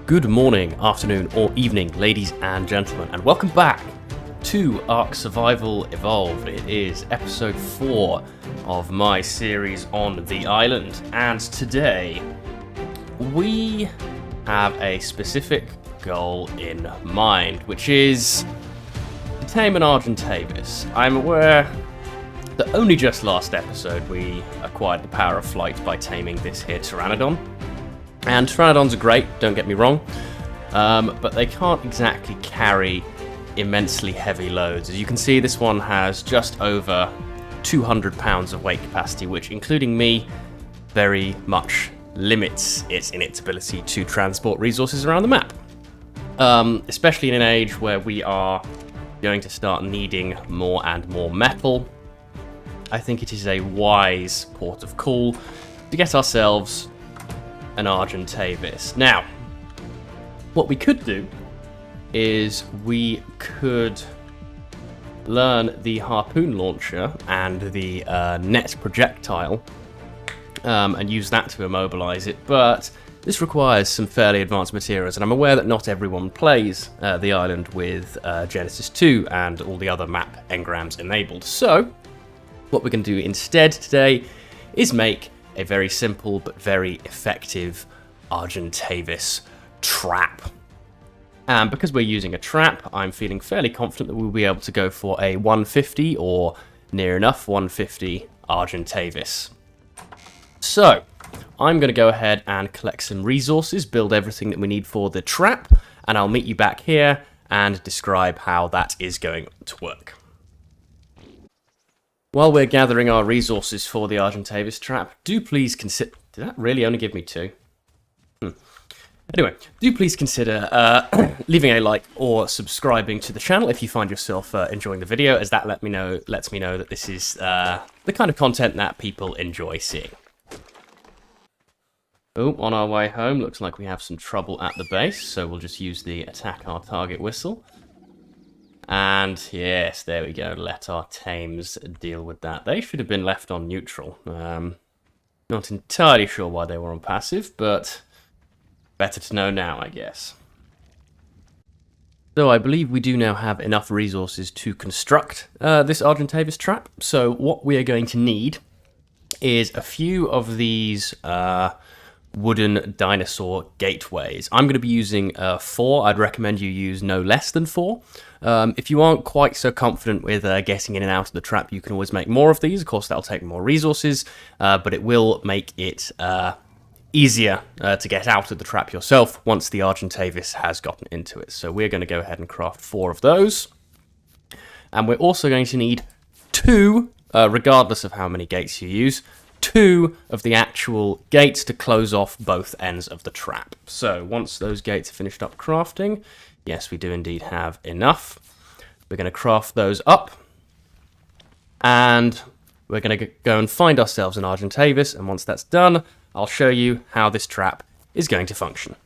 Good morning, afternoon, or evening, ladies and gentlemen, and welcome back to ARK Survival Evolved. It is episode 4 of my series on the island, and today we have a specific goal in mind, which is to tame an Argentavis. I'm aware that only just last episode we acquired the power of flight by taming this here Pteranodon. And Pteranodons are great, don't get me wrong, but they can't exactly carry immensely heavy loads. As you can see, this one has just over 200 pounds of weight capacity, which, including me, very much limits it in its ability to transport resources around the map. Especially in an age where we are going to start needing more and more metal, I think it is a wise port of call to get ourselves an Argentavis. Now, what we could do is we could learn the harpoon launcher and the net projectile and use that to immobilize it, but this requires some fairly advanced materials, and I'm aware that not everyone plays the island with Genesis 2 and all the other map engrams enabled. So what we're going to do instead today is make a very simple but very effective Argentavis trap. And because we're using a trap, I'm feeling fairly confident that we'll be able to go for a 150 or near enough 150 Argentavis. So I'm going to go ahead and collect some resources, build everything that we need for the trap, and I'll meet you back here and describe how that is going to work. While we're gathering our resources for the Argentavis trap, do please consider... Did that really only give me 2? Anyway, do please consider leaving a like or subscribing to the channel if you find yourself enjoying the video, as that lets me know that this is the kind of content that people enjoy seeing. Oh, on our way home, looks like we have some trouble at the base, so we'll just use the attack our target whistle. And yes, there we go, let our tames deal with that. They should have been left on neutral. Not entirely sure why they were on passive, but better to know now, I guess. So I believe we do now have enough resources to construct this Argentavis trap. So what we are going to need is a few of these wooden dinosaur gateways. I'm going to be using 4. I'd recommend you use no less than 4. If you aren't quite so confident with getting in and out of the trap, you can always make more of these. Of course, that'll take more resources, but it will make it easier to get out of the trap yourself once the Argentavis has gotten into it. So we're going to go ahead and craft 4 of those. And we're also going to need 2, regardless of how many gates you use, 2 of the actual gates to close off both ends of the trap. So once those gates are finished up crafting, yes, we do indeed have enough. We're going to craft those up, and we're going to go and find ourselves an Argentavis, and once that's done, I'll show you how this trap is going to function.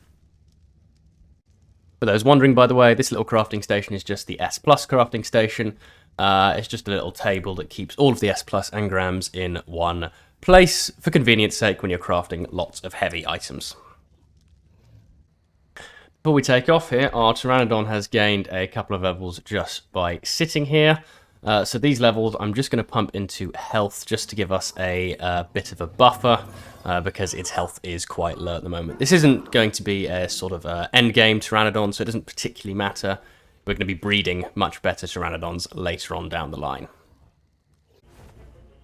For those wondering, by the way, this little crafting station is just the S Plus crafting station. It's just a little table that keeps all of the S Plus engrams in one place for convenience sake when you're crafting lots of heavy items. Before we take off here, our Pteranodon has gained a couple of levels just by sitting here. So these levels I'm just going to pump into health just to give us a bit of a buffer, because its health is quite low at the moment. This isn't going to be a sort of endgame Pteranodon, so it doesn't particularly matter. We're going to be breeding much better Pteranodons later on down the line.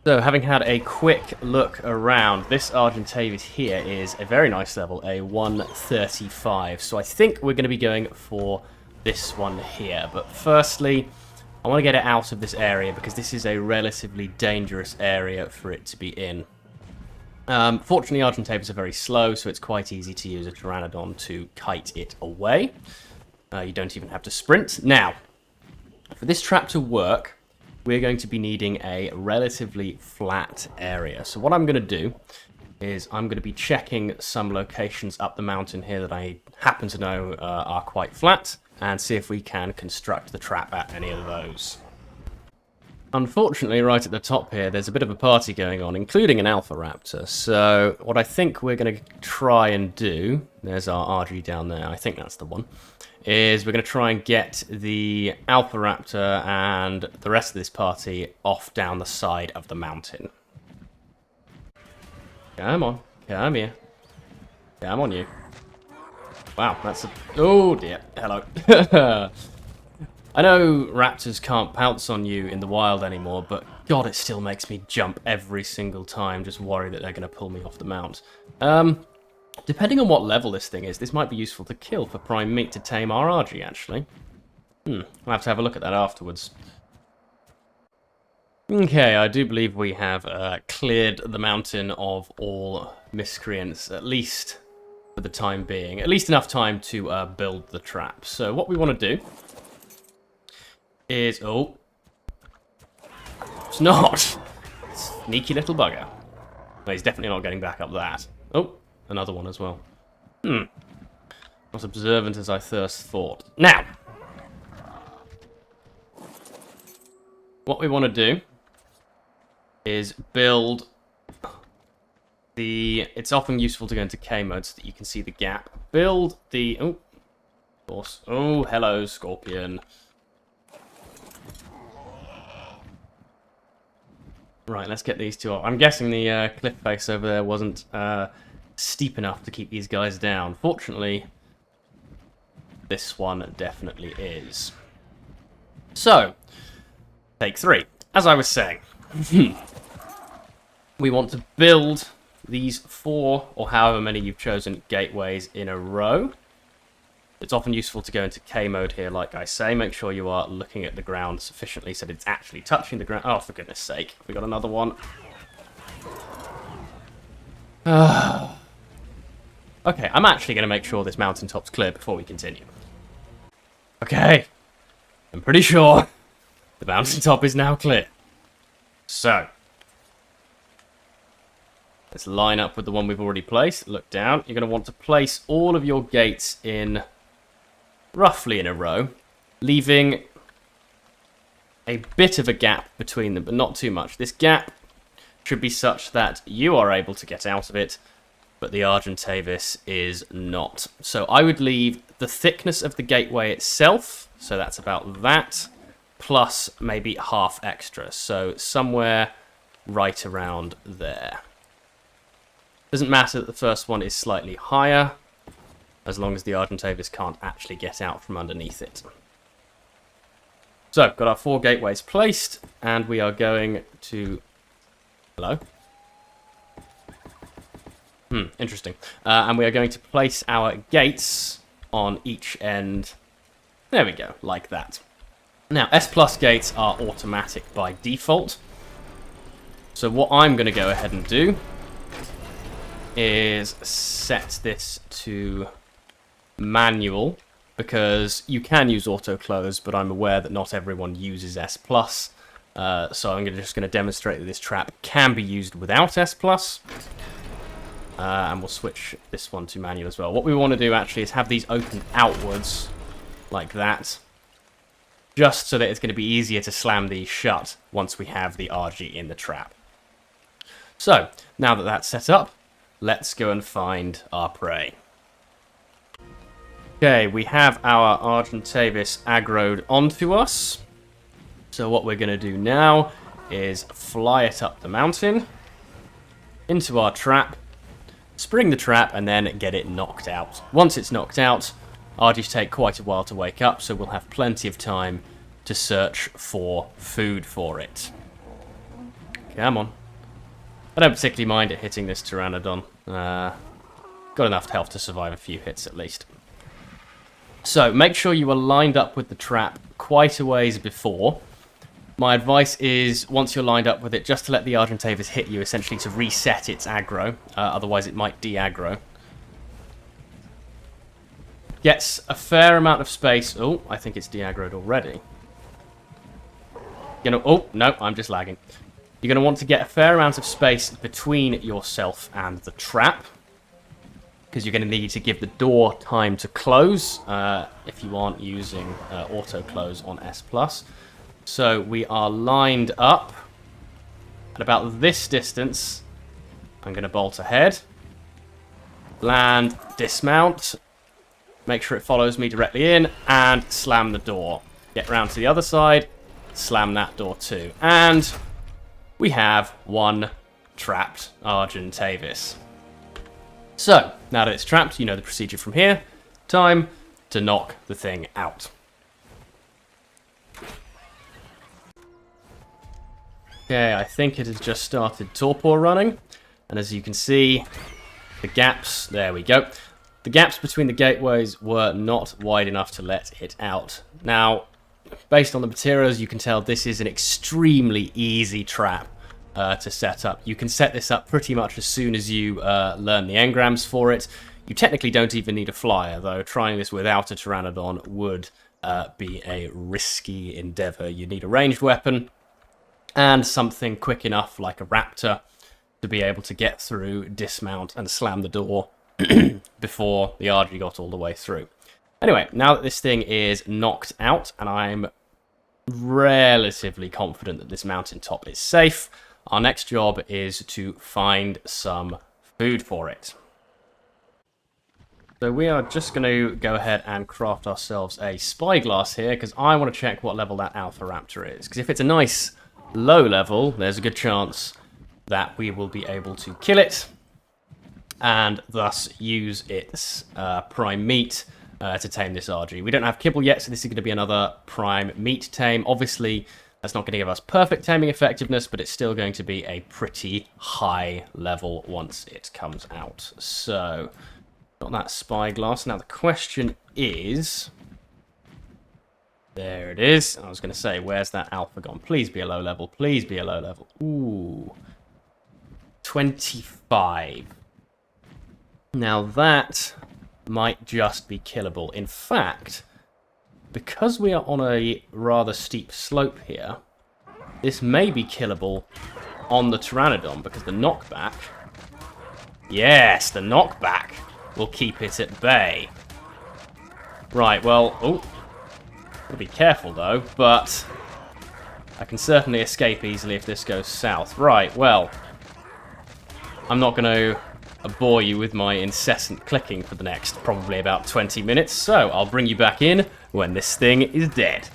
So, having had a quick look around, this Argentavis here is a very nice level, a 135. So I think we're going to be going for this one here. But firstly, I want to get it out of this area because this is a relatively dangerous area for it to be in. Fortunately, Argentavis are very slow, so it's quite easy to use a Pteranodon to kite it away. You don't even have to sprint. Now, for this trap to work, we're going to be needing a relatively flat area. So what I'm going to do is I'm going to be checking some locations up the mountain here that I happen to know are quite flat, and see if we can construct the trap at any of those. Unfortunately, right at the top here, there's a bit of a party going on, including an Alpha Raptor. So what I think we're going to try and do, there's our RG down there, I think that's the one, is we're going to try and get the Alpha Raptor and the rest of this party off down the side of the mountain. Come on, come here. Come on, you. Wow, that's a... Oh, dear. Hello. I know raptors can't pounce on you in the wild anymore, but God, it still makes me jump every single time, just worried that they're going to pull me off the mount. Depending on what level this thing is, this might be useful to kill for prime meat to tame our RG, actually. I'll have to have a look at that afterwards. Okay, I do believe we have cleared the mountain of all miscreants, at least for the time being. At least enough time to build the trap. So what we want to do is... Oh. It's not. Sneaky little bugger. No, he's definitely not getting back up that. Oh, another one as well. Not observant as I first thought. Now, what we want to do is build the... It's often useful to go into K mode so that you can see the gap. Build the... Oh, of course. Oh, hello, Scorpion. Right, let's get these two off. I'm guessing the cliff face over there wasn't steep enough to keep these guys down. Fortunately, this one definitely is. So, take 3. As I was saying, we want to build these 4, or however many you've chosen, gateways in a row. It's often useful to go into K mode here, like I say. Make sure you are looking at the ground sufficiently so that it's actually touching the ground. Oh, for goodness sake. We got another one. Okay, I'm actually going to make sure this mountaintop's clear before we continue. Okay. I'm pretty sure the mountaintop is now clear. So, let's line up with the one we've already placed. Look down. You're going to want to place all of your gates in roughly in a row, leaving a bit of a gap between them, but not too much. This gap should be such that you are able to get out of it, but the Argentavis is not. So I would leave the thickness of the gateway itself, so that's about that, plus maybe half extra, so somewhere right around there. Doesn't matter that the first one is slightly higher, as long as the Argentavis can't actually get out from underneath it. So, got our 4 gateways placed, and we are going to... Hello? Interesting. And we are going to place our gates on each end. There we go, like that. Now, S plus gates are automatic by default. So what I'm going to go ahead and do is set this to manual, because you can use auto close, but I'm aware that not everyone uses S plus, so I'm just going to demonstrate that this trap can be used without S plus, and we'll switch this one to manual as well. What we want to do actually is have these open outwards like that, just so that it's going to be easier to slam these shut once we have the RG in the trap. So now that that's set up, let's go and find our prey. Okay, we have our Argentavis aggroed onto us. So what we're going to do now is fly it up the mountain, into our trap, spring the trap, and then get it knocked out. Once it's knocked out, RGs take quite a while to wake up, so we'll have plenty of time to search for food for it. Come on. I don't particularly mind it hitting this Pteranodon. Got enough health to survive a few hits at least. So, make sure you are lined up with the trap quite a ways before. My advice is, once you're lined up with it, just to let the Argentavis hit you, essentially to reset its aggro. Otherwise it might de-aggro. Gets a fair amount of space. Oh, I think it's de-aggroed already. Oh, no, I'm just lagging. You're going to want to get a fair amount of space between yourself and the trap, because you're going to need to give the door time to close if you aren't using auto close on S+. So we are lined up at about this distance. I'm going to bolt ahead. Land, dismount. Make sure it follows me directly in, and slam the door. Get round to the other side, slam that door too. And we have one trapped Argentavis. So, now that it's trapped, you know the procedure from here. Time to knock the thing out. Okay, I think it has just started torpor running. And as you can see, the gaps, there we go. The gaps between the gateways were not wide enough to let it out. Now, based on the materials, you can tell this is an extremely easy trap to set up. You can set this up pretty much as soon as you learn the engrams for it. You technically don't even need a flyer, though trying this without a Pteranodon would be a risky endeavour. You need a ranged weapon and something quick enough, like a raptor, to be able to get through, dismount, and slam the door before the Argy got all the way through. Anyway, now that this thing is knocked out, and I'm relatively confident that this mountaintop is safe, our next job is to find some food for it. So we are just going to go ahead and craft ourselves a spyglass here, because I want to check what level that Alpha Raptor is. Because if it's a nice low level, there's a good chance that we will be able to kill it, and thus use its prime meat to tame this Argy. We don't have kibble yet, so this is going to be another prime meat tame. Obviously, that's not going to give us perfect taming effectiveness, but it's still going to be a pretty high level once it comes out. So, got that spyglass. Now the question is... There it is. I was going to say, where's that alpha gone? Please be a low level. Please be a low level. Ooh. 25. Now that might just be killable. In fact, because we are on a rather steep slope here, this may be killable on the Pteranodon, because the knockback... Yes, the knockback will keep it at bay. Right, well... Oh, gotta be careful though, but I can certainly escape easily if this goes south. Right, well, I'm not going to bore you with my incessant clicking for the next probably about 20 minutes, so I'll bring you back in when this thing is dead.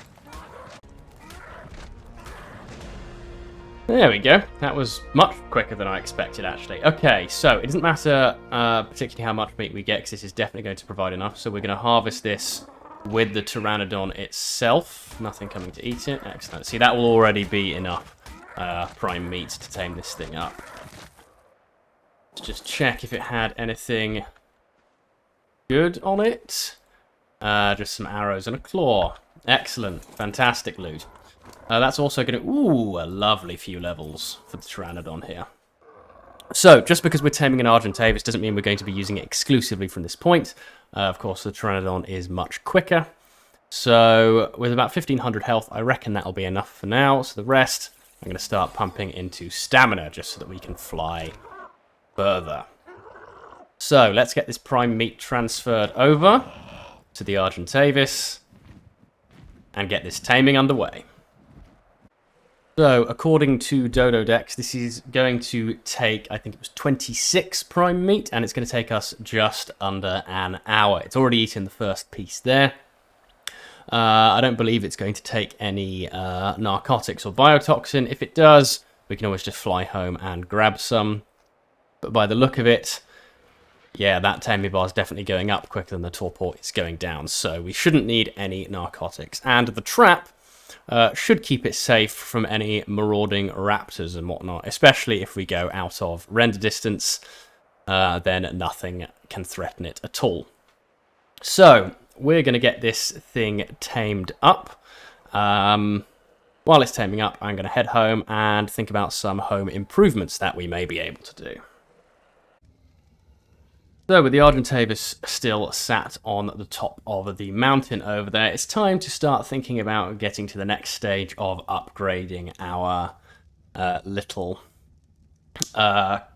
There we go. That was much quicker than I expected, actually. Okay, so it doesn't matter particularly how much meat we get, because this is definitely going to provide enough, so we're going to harvest this with the Pteranodon itself. Nothing coming to eat it. Excellent. See, that will already be enough prime meat to tame this thing up. Let's just check if it had anything good on it. Just some arrows and a claw. Excellent. Fantastic loot. That's also going to... Ooh, a lovely few levels for the Pteranodon here. So, just because we're taming an Argentavis doesn't mean we're going to be using it exclusively from this point. Of course, the Pteranodon is much quicker. So, with about 1500 health, I reckon that'll be enough for now. So the rest, I'm going to start pumping into stamina, just so that we can fly further. So, let's get this prime meat transferred over to the Argentavis and get this taming underway. So, according to Dodo Dex, this is going to take, I think it was 26 prime meat, and it's going to take us just under an hour. It's already eaten the first piece there. I don't believe it's going to take any narcotics or biotoxin. If it does, we can always just fly home and grab some. But by the look of it, yeah, that taming bar is definitely going up quicker than the torpor is going down. So we shouldn't need any narcotics. And the trap should keep it safe from any marauding raptors and whatnot, especially if we go out of render distance, then nothing can threaten it at all. So, we're going to get this thing tamed up. While it's taming up, I'm going to head home and think about some home improvements that we may be able to do. So, with the Argentavis still sat on the top of the mountain over there, it's time to start thinking about getting to the next stage of upgrading our little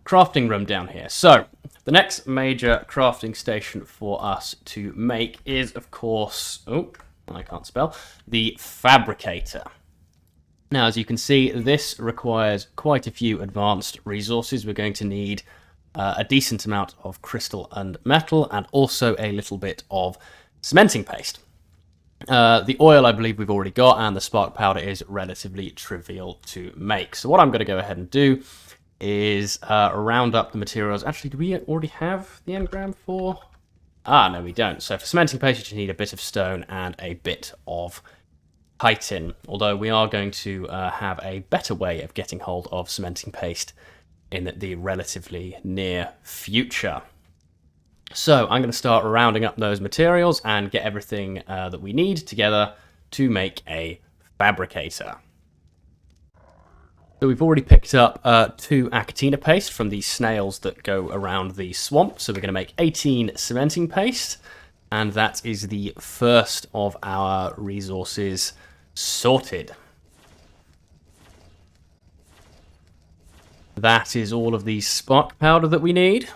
crafting room down here. So, the next major crafting station for us to make is, of course, oh, I can't spell, the Fabricator. Now, as you can see, this requires quite a few advanced resources. We're going to need a decent amount of crystal and metal, and also a little bit of cementing paste. The oil, I believe we've already got, and the spark powder is relatively trivial to make. So what I'm going to go ahead and do is round up the materials. Actually, do we already have the engram for... Ah, no, we don't. So for cementing paste, you need a bit of stone and a bit of chitin, although we are going to have a better way of getting hold of cementing paste in the relatively near future. So I'm going to start rounding up those materials and get everything that we need together to make a fabricator. So we've already picked up 2 acatina paste from the snails that go around the swamp. So we're going to make 18 cementing paste, and that is the first of our resources sorted. That is all of the spark powder that we need.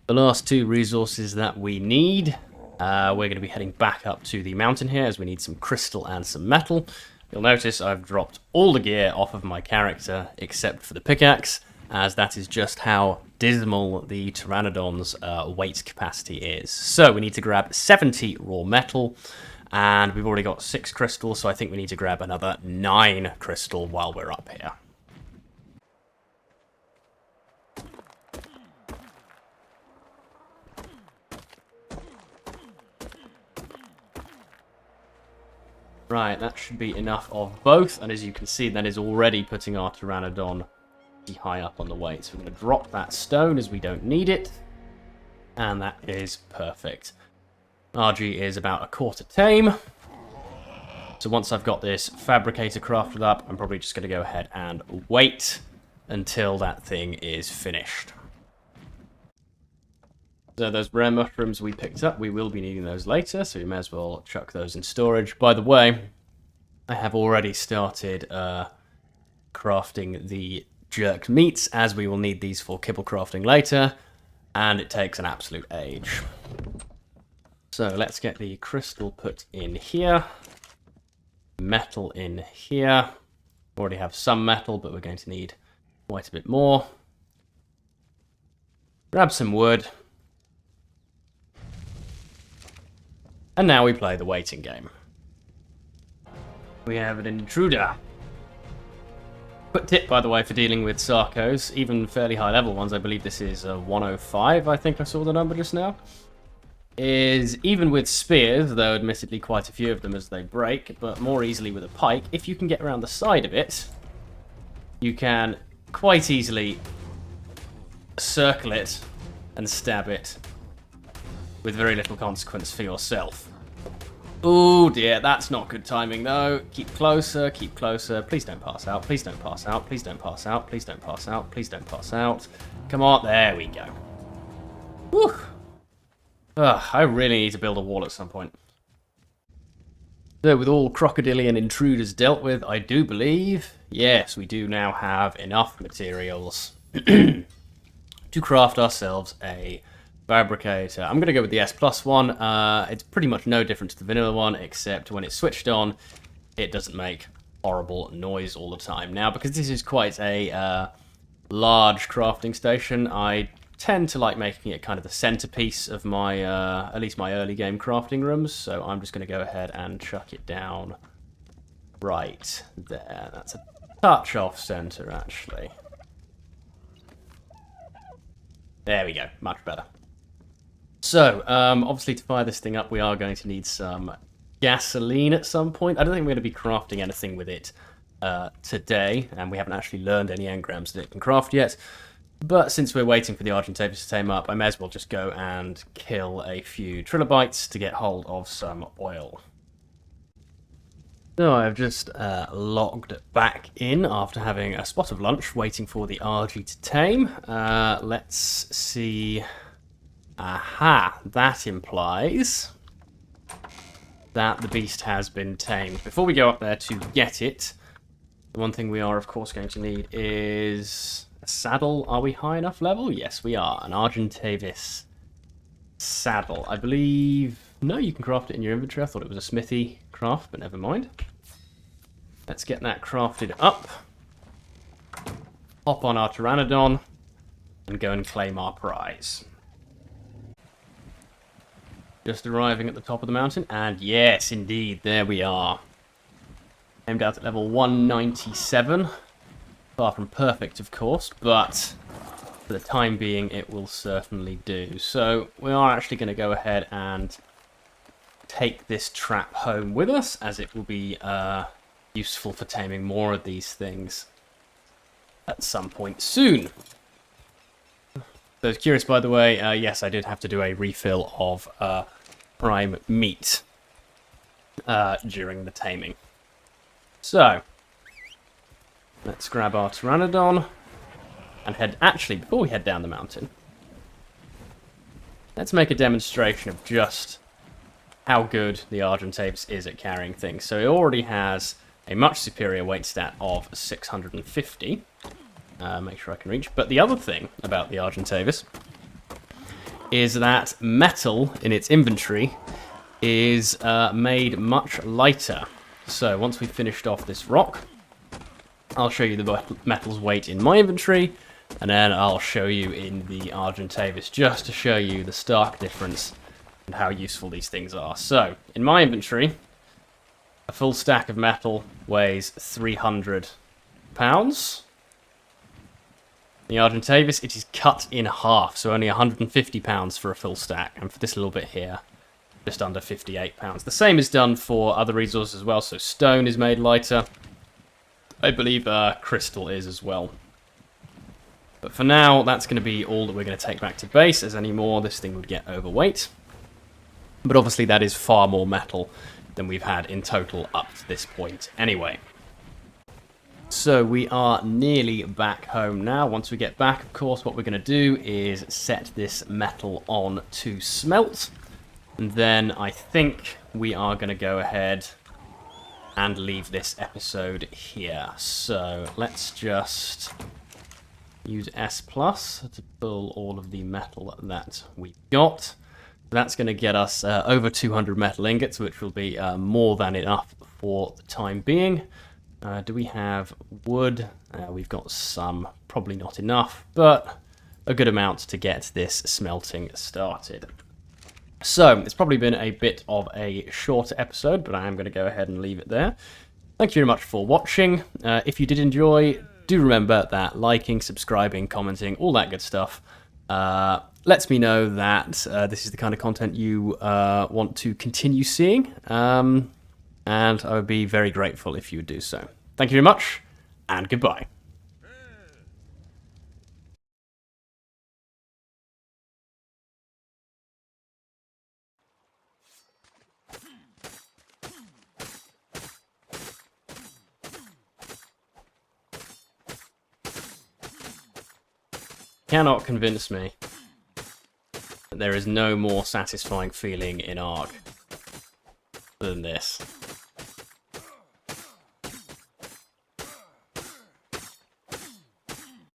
The last 2 resources that we need, we're going to be heading back up to the mountain here as we need some crystal and some metal. You'll notice I've dropped all the gear off of my character except for the pickaxe, as that is just how dismal the Pteranodon's weight capacity is. So we need to grab 70 raw metal, and we've already got 6 crystal, so I think we need to grab another 9 crystal while we're up here. Right, that should be enough of both, and as you can see, that is already putting our Pteranodon high up on the weight. So we're going to drop that stone as we don't need it, and that is perfect. RG is about a quarter tame, so once I've got this fabricator crafted up, I'm probably just going to go ahead and wait until that thing is finished. So those rare mushrooms we picked up, we will be needing those later, so we may as well chuck those in storage. By the way, I have already started crafting the jerked meats, as we will need these for kibble crafting later, and it takes an absolute age. So let's get the crystal put in here, metal in here. Already have some metal, but we're going to need quite a bit more. Grab some wood. And now we play the waiting game. We have an intruder. Quick tip, by the way, for dealing with Sarcos, even fairly high level ones, I believe this is 105, I think I saw the number just now, is even with spears, though admittedly quite a few of them as they break, but more easily with a pike, if you can get around the side of it, you can quite easily circle it and stab it with very little consequence for yourself. Oh dear, that's not good timing though. Keep closer, keep closer. Please don't pass out, please don't pass out, please don't pass out, please don't pass out, please don't pass out. Come on, there we go. Whew. Ugh, I really need to build a wall at some point. So with all crocodilian intruders dealt with, I do believe, yes, we do now have enough materials to craft ourselves a fabricator. I'm going to go with the S Plus one. It's pretty much no different to the vanilla one, except when it's switched on, it doesn't make horrible noise all the time. Now, because this is quite a large crafting station, I tend to like making it kind of the centerpiece of my, at least my early game crafting rooms, so I'm just going to go ahead and chuck it down right there. That's a touch off center, actually. There we go, much better. So, obviously to fire this thing up, we are going to need some gasoline at some point. I don't think we're going to be crafting anything with it today, and we haven't actually learned any engrams that it can craft yet. But since we're waiting for the Argentavis to tame up, I may as well just go and kill a few trilobites to get hold of some oil. So I've just logged back in after having a spot of lunch, waiting for the RG to tame. Let's see. Aha, that implies that the beast has been tamed. Before we go up there to get it, the one thing we are, of course, going to need is a saddle. Are we high enough level? Yes, we are. An Argentavis saddle. I believe... No, you can craft it in your inventory. I thought it was a smithy craft, but never mind. Let's get that crafted up. Hop on our Pteranodon and go and claim our prize. Just arriving at the top of the mountain, and yes, indeed, there we are. Aimed out at level 197. Far from perfect, of course, but for the time being, it will certainly do. So we are actually going to go ahead and take this trap home with us, as it will be useful for taming more of these things at some point soon. So, curious, by the way, yes, I did have to do a refill of prime meat during the taming. So, let's grab our Pteranodon and head... Actually, before we head down the mountain, let's make a demonstration of just how good the Argentavis is at carrying things. So it already has a much superior weight stat of 650. Make sure I can reach. But the other thing about the Argentavis is that metal in its inventory is made much lighter. So once we've finished off this rock, I'll show you the metal's weight in my inventory, and then I'll show you in the Argentavis, just to show you the stark difference and how useful these things are. So, in my inventory, a full stack of metal weighs 300 pounds. The Argentavis, it is cut in half, so only 150 pounds for a full stack, and for this little bit here, just under 58 pounds. The same is done for other resources as well, so stone is made lighter. I believe crystal is as well. But for now, that's going to be all that we're going to take back to base, as any more, this thing would get overweight. But obviously that is far more metal than we've had in total up to this point anyway. So we are nearly back home now. Once we get back, of course, what we're going to do is set this metal on to smelt. And then I think we are going to go ahead and leave this episode here. So let's just use S+ to pull all of the metal that we've got. That's going to get us over 200 metal ingots, which will be more than enough for the time being. Do we have wood? We've got some, probably not enough, but a good amount to get this smelting started. So, it's probably been a bit of a shorter episode, but I am going to go ahead and leave it there. Thank you very much for watching. If you did enjoy, do remember that liking, subscribing, commenting, all that good stuff lets me know that this is the kind of content you want to continue seeing. And I would be very grateful if you would do so. Thank you very much, and goodbye. Cannot convince me that there is no more satisfying feeling in ARK than this.